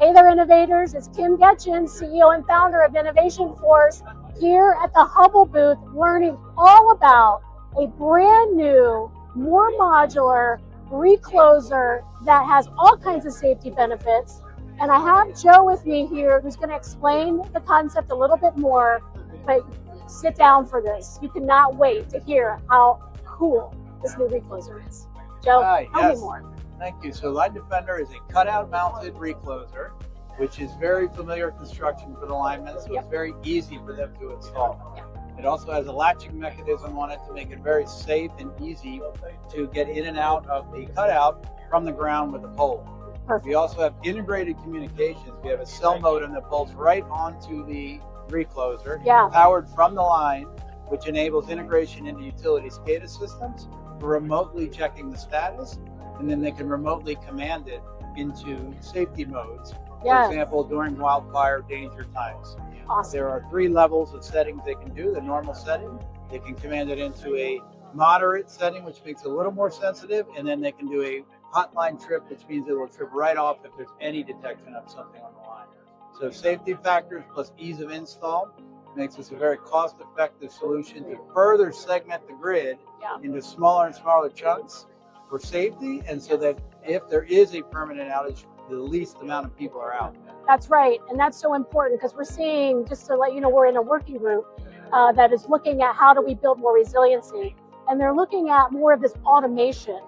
Hey there, innovators. It's Kim Getchin, CEO and founder of Innovation Force, here at the Hubbell booth, learning all about a brand new, more modular recloser that has all kinds of safety benefits. And I have Joe with me here who's going to explain the concept a little bit more, but sit down for this. You cannot wait to hear how cool this new recloser is. Joe, tell me more. Thank you. So LineDefender is a cutout mounted recloser, which is very familiar construction for the linemen, so it's very easy for them to install. It also has a latching mechanism on it to make it very safe and easy to get in and out of the cutout from the ground with a pole. Perfect. We also have integrated communications. We have a cell modem that bolts right onto the recloser, powered from the line, which enables integration into utility SCADA systems for remotely checking the status, and then they can remotely command it into safety modes. For example, during wildfire danger times. Awesome. There are 3 levels of settings they can do. The normal setting, they can command it into a moderate setting, which makes it a little more sensitive, and then they can do a hotline trip, which means it will trip right off if there's any detection of something on the line. So safety factors plus ease of install makes this a very cost-effective solution to further segment the grid into smaller and smaller chunks for safety, and so that if there is a permanent outage, the least amount of people are out. That's right, and that's so important because we're seeing, just to let you know, we're in a working group that is looking at how do we build more resiliency, and they're looking at more of this automation.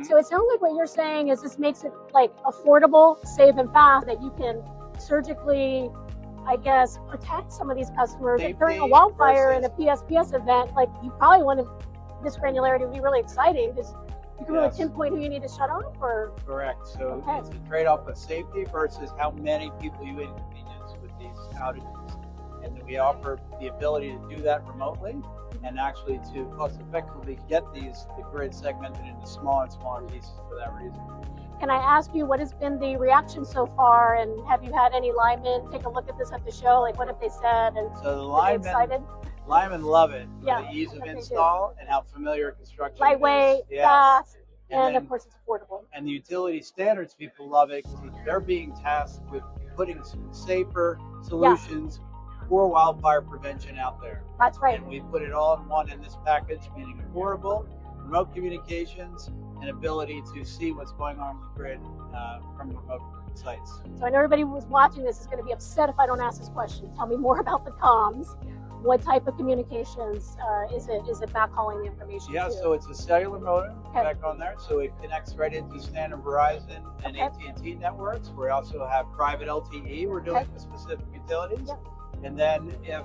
So it sounds like what you're saying is this makes it like affordable, safe, and fast, that you can surgically, I guess, protect some of these customers. If during a wildfire and a PSPS event, like you probably want to, this granularity would be really exciting because you can really pinpoint who you need to shut off. Or correct. So it's a trade-off of safety versus how many people you inconvenience with these outages, and we offer the ability to do that remotely and actually to cost effectively get the grid segmented into smaller and smaller pieces for that reason. Can I ask you, what has been the reaction so far, and have you had any linemen take a look at this at the show? Like, what have they said? And so the linemen love it for the ease of install and how familiar construction lightweight, is. fast, and of course it's affordable. And the utility standards people love it because they're being tasked with putting some safer solutions for wildfire prevention out there. That's right. And we put it all in one in this package, meaning affordable, remote communications, and ability to see what's going on with the grid from remote sites. So I know everybody who's watching this is going to be upset if I don't ask this question. Tell me more about the comms. What type of communications is it? Is it backhauling the information? So it's a cellular modem back on there, so it connects right into standard Verizon and AT&T networks. We also have private LTE we're doing for specific utilities. And then if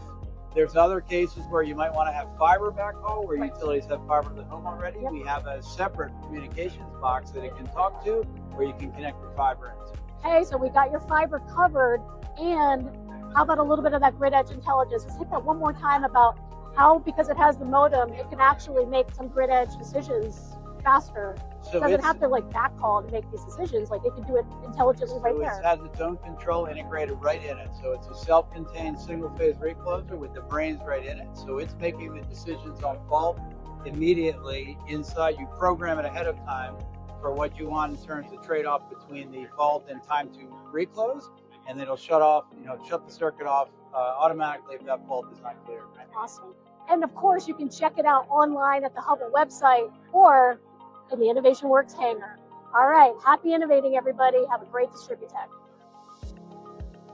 there's other cases where you might want to have fiber backhaul, where utilities have fiber to the home already, we have a separate communications box that it can talk to, where you can connect your fiber into. Okay, so we got your fiber covered, and how about a little bit of that grid edge intelligence? Let's hit that one more time about how, because it has the modem, it can actually make some grid edge decisions faster. So it doesn't have to like backhaul to make these decisions. Like it can do it intelligently right there. It has its own control integrated right in it. So it's a self-contained single phase recloser with the brains right in it. So it's making the decisions on fault immediately inside. You program it ahead of time for what you want in terms of trade-off between the fault and time to reclose, and then it'll shut off, shut the circuit off automatically if that fault is not clear. Right? Awesome. And of course, you can check it out online at the Hubbell website or in the Innovation Works hangar. All right, happy innovating, everybody. Have a great DTECH.